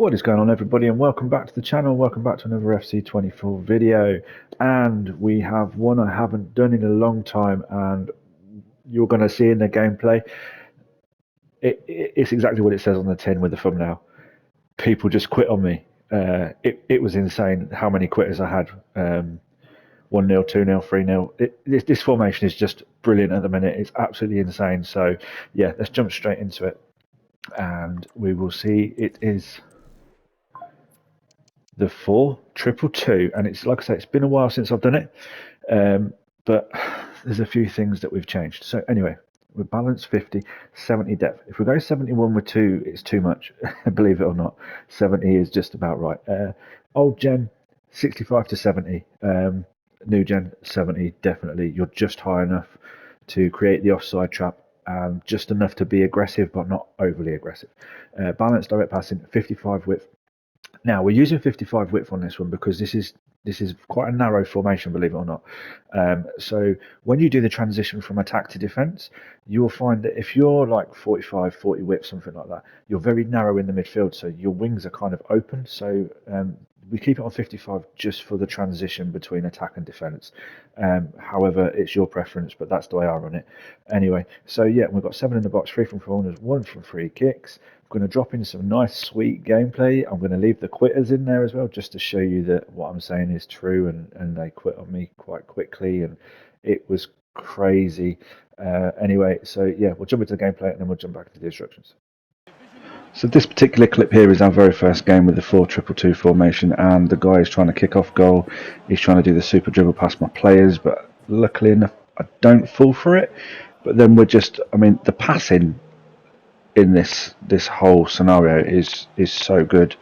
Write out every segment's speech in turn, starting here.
What is going on, everybody, and welcome back to the channel. Welcome back to another FC24 video. And we have one I haven't done in a long time, and you're going to see in the gameplay. It's exactly what it says on the tin with the thumbnail. People just quit on me. It was insane how many quitters I had. 1-0, 2-0, 3-0. This formation is just brilliant at the minute. It's absolutely insane. So, yeah, let's jump straight into it. And we will see it is the 4-2-2, and it's like I say, it's been a while since I've done it, but there's a few things that we've changed. So anyway, we're balanced 50, 70 depth. If we go 71 with 2, it's too much. Believe it or not, 70 is just about right. Old gen 65 to 70, new gen 70 definitely. You're just high enough to create the offside trap, just enough to be aggressive but not overly aggressive. Balanced direct passing 55 width. Now we're using 55 width on this one because this is quite a narrow formation, believe it or not. So when you do the transition from attack to defence, you'll find that if you're like 45, 40 width, something like that, you're very narrow in the midfield, so your wings are kind of open. So we keep it on 55 just for the transition between attack and defence. However, it's your preference, but that's the way I run it. Anyway, so yeah, we've got 7 in the box, 3 from corners, 1 from free kicks. I'm going to drop in some nice, sweet gameplay. I'm going to leave the quitters in there as well, just to show you that what I'm saying is true, and they quit on me quite quickly, and it was crazy. Anyway, so yeah, we'll jump into the gameplay and then we'll jump back to the instructions. So this particular clip here is our very first game with the 4-2-2 formation, and the guy is trying to kick off goal. He's trying to do the super dribble past my players, but luckily enough, I don't fall for it. But then the passing in this whole scenario is so good.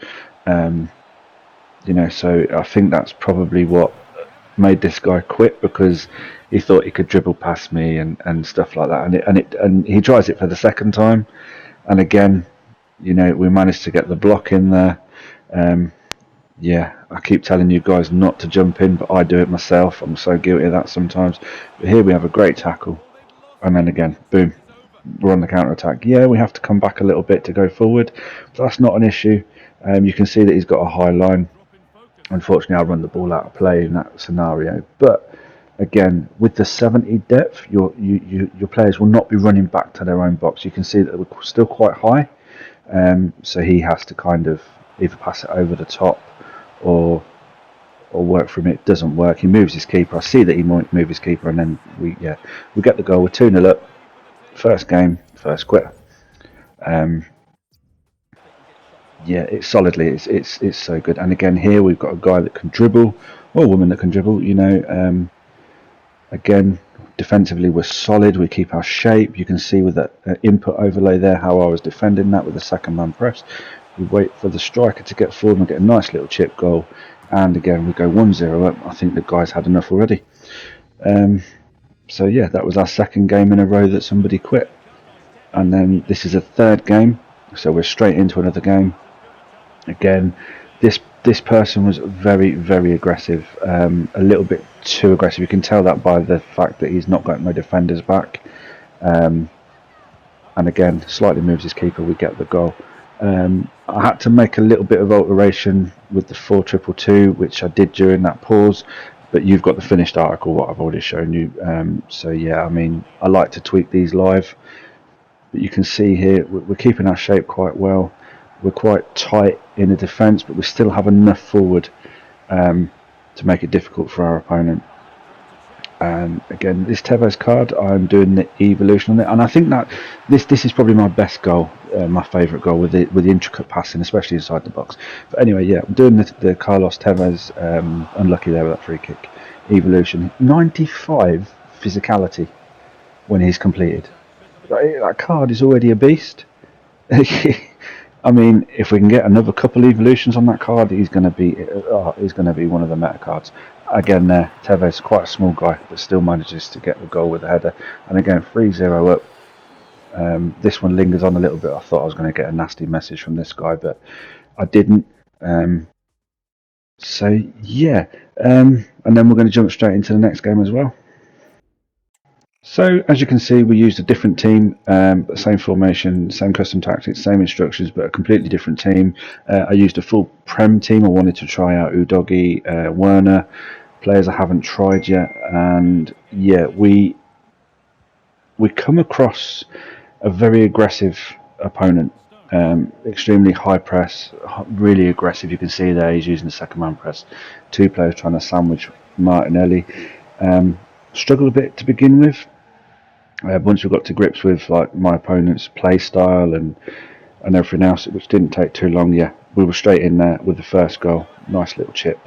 So I think that's probably what made this guy quit, because he thought he could dribble past me and stuff like that, and he tries it for the second time, and again, we managed to get the block in there. I keep telling you guys not to jump in, but I do it myself. I'm so guilty of that sometimes. But here we have a great tackle, and then again, boom, we're on the counter attack. Yeah, we have to come back a little bit to go forward, but that's not an issue. You can see that he's got a high line. Unfortunately, I run the ball out of play in that scenario. But again, with the 70 depth, your players will not be running back to their own box. You can see that we're still quite high. So he has to kind of either pass it over the top or work from it. It doesn't work. He moves his keeper. I see that he might move his keeper, and then we get the goal. We're 2-0 up. First game, first quitter. It's solidly. It's so good. And again, here we've got a guy that can dribble, or a woman that can dribble. Again, defensively we're solid. We keep our shape. You can see with that input overlay there how I was defending that with the second man press. We wait for the striker to get forward and get a nice little chip goal. And again, we go 1-0 up. I think the guys had enough already. So yeah, that was our second game in a row that somebody quit. And then this is a third game, so we're straight into another game. Again, this person was very, very aggressive, a little bit too aggressive. You can tell that by the fact that he's not got no defenders back. And again, slightly moves his keeper, we get the goal. I had to make a little bit of alteration with the 4-2-2, which I did during that pause, but you've got the finished article, what I've already shown you. So yeah, I like to tweak these live. But you can see here, we're keeping our shape quite well. We're quite tight in the defence, but we still have enough forward to make it difficult for our opponent. And again, this Tevez card, I'm doing the evolution on it, and I think that this is probably my best goal, my favourite goal with the intricate passing, especially inside the box. But anyway, yeah, I'm doing the Carlos Tevez, unlucky there with that free kick, evolution. 95 physicality when he's completed. That card is already a beast. If we can get another couple evolutions on that card, he's going to be one of the meta cards. Again, Tevez, quite a small guy, but still manages to get the goal with a header. And again, 3-0 up. This one lingers on a little bit. I thought I was going to get a nasty message from this guy, but I didn't. So yeah, and then we're going to jump straight into the next game as well. So as you can see, we used a different team, same formation, same custom tactics, same instructions, but a completely different team. I used a full Prem team. I wanted to try out Udogi, Werner, players I haven't tried yet, and yeah, we come across a very aggressive opponent. Extremely high press, really aggressive. You can see there he's using the second man press. Two players trying to sandwich Martinelli. Struggled a bit to begin with. Once we got to grips with like my opponent's play style and everything else, which didn't take too long. Yeah, we were straight in there with the first goal. Nice little chip.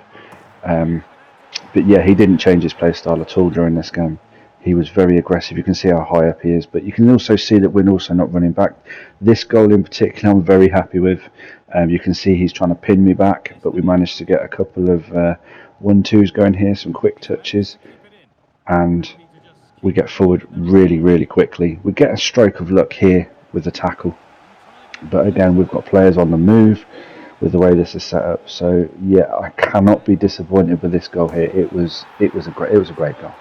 But yeah, he didn't change his play style at all during this game. He was very aggressive. You can see how high up he is, but you can also see that we're also not running back. This goal in particular, I'm very happy with. You can see he's trying to pin me back, but we managed to get a couple of 1-2s going here, some quick touches, and we get forward really, really quickly. We get a stroke of luck here with the tackle, but again, we've got players on the move with the way this is set up. So yeah, I cannot be disappointed with this goal here. It was a great goal.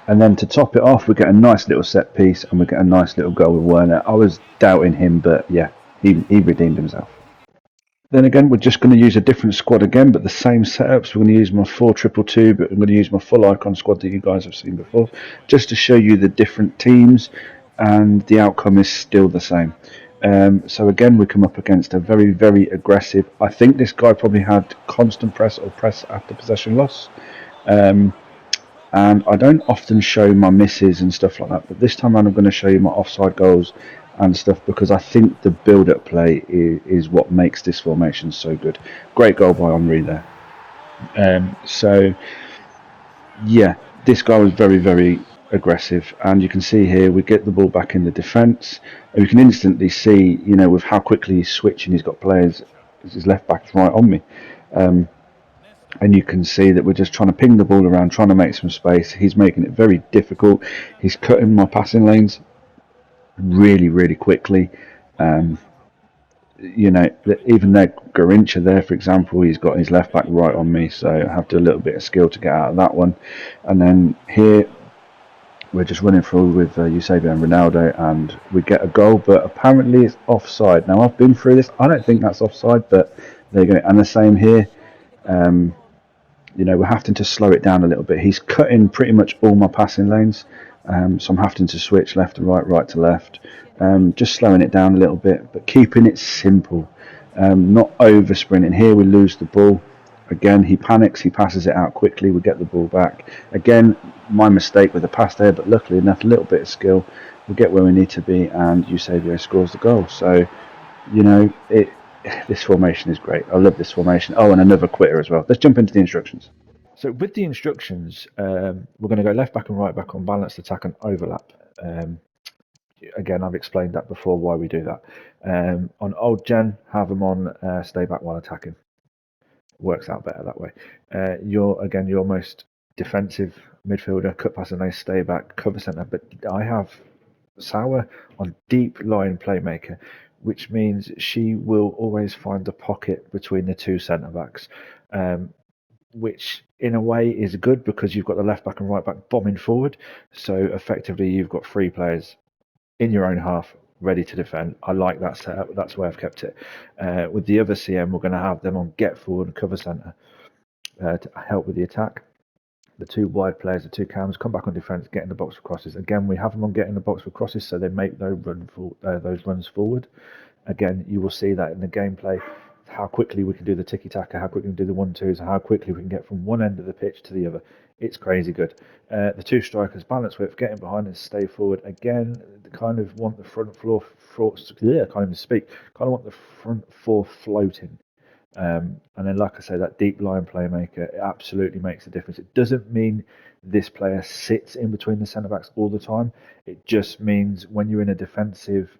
And then to top it off, we get a nice little set piece and we get a nice little goal with Werner. I was doubting him, but yeah, he redeemed himself. Then again, we're just going to use a different squad again, but the same setups. We're going to use my 4-2-2, but I'm going to use my full icon squad that you guys have seen before, just to show you the different teams, and the outcome is still the same. So again, we come up against a very, very aggressive. I think this guy probably had constant press or press after possession loss. And I don't often show my misses and stuff like that, but this time around I'm going to show you my offside goals and stuff, because I think the build-up play is what makes this formation so good. Great goal by Henry there. So yeah, this guy was very, very aggressive, and you can see here we get the ball back in the defence, and you can instantly see, you know, with how quickly he's switching. He's got players, his left back's right on me. And you can see that we're just trying to ping the ball around, trying to make some space. He's making it very difficult. He's cutting my passing lanes really, really quickly. You know, even there, Garincha there, for example, he's got his left back right on me, so I have to do a little bit of skill to get out of that one. And then here, we're just running through with Eusebio and Ronaldo, and we get a goal, but apparently it's offside. Now, I've been through this. I don't think that's offside, but there you go. And the same here. You know, we're having to slow it down a little bit. He's cutting pretty much all my passing lanes, so I'm having to switch left to right, right to left, just slowing it down a little bit, but keeping it simple, not over sprinting. Here we lose the ball. Again, he panics, he passes it out quickly, we get the ball back. Again, my mistake with the pass there, but luckily enough, a little bit of skill, we get where we need to be, and Eusebio scores the goal. So, you know, this formation is great. I love this formation. Oh, and another quitter as well. Let's jump into the instructions. So with the instructions, we're going to go left back and right back on balanced attack and overlap. Again, I've explained that before, why we do that. On old gen, have them on stay back while attacking. Works out better that way. Your most defensive midfielder, cut pass and they stay back, cover centre. But I have Sauer on deep line playmaker, which means she will always find the pocket between the two centre backs, which in a way is good because you've got the left back and right back bombing forward. So effectively, you've got three players in your own half ready to defend. I like that setup. That's where I've kept it. With the other CM, we're going to have them on get forward and cover centre to help with the attack. The two wide players, the two cams, come back on defence, get in the box for crosses. Again, we have them on getting the box for crosses, so they make those runs forward. Again, you will see that in the gameplay, how quickly we can do the tiki-taka, how quickly we can do the 1-2s, how quickly we can get from one end of the pitch to the other. It's crazy good. The two strikers, balance width, getting behind and stay forward. Again, kind of want the front floor, I can't even speak, kind of want the front four floating. And then, like I say, that deep line playmaker, it absolutely makes a difference. It doesn't mean this player sits in between the centre backs all the time. It just means when you're in a defensive,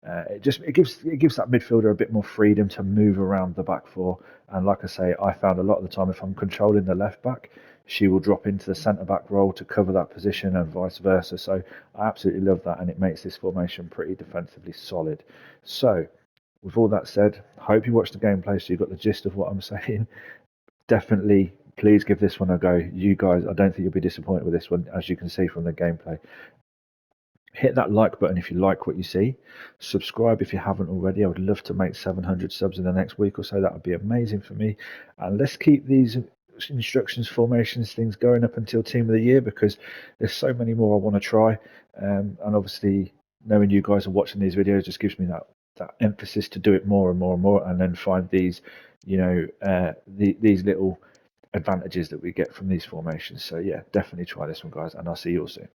it gives that midfielder a bit more freedom to move around the back four. And like I say, I found a lot of the time if I'm controlling the left back, she will drop into the centre back role to cover that position and vice versa. So I absolutely love that, and it makes this formation pretty defensively solid. So with all that said, I hope you watched the gameplay so you got the gist of what I'm saying. Definitely please give this one a go. You guys, I don't think you'll be disappointed with this one, as you can see from the gameplay. Hit that like button if you like what you see. Subscribe if you haven't already. I would love to make 700 subs in the next week or so. That would be amazing for me. And let's keep these instructions, formations, things going up until Team of the Year, because there's so many more I want to try. And obviously, knowing you guys are watching these videos just gives me that emphasis to do it more and more and more, and then find these, these little advantages that we get from these formations. So yeah, definitely try this one, guys, and I'll see you all soon.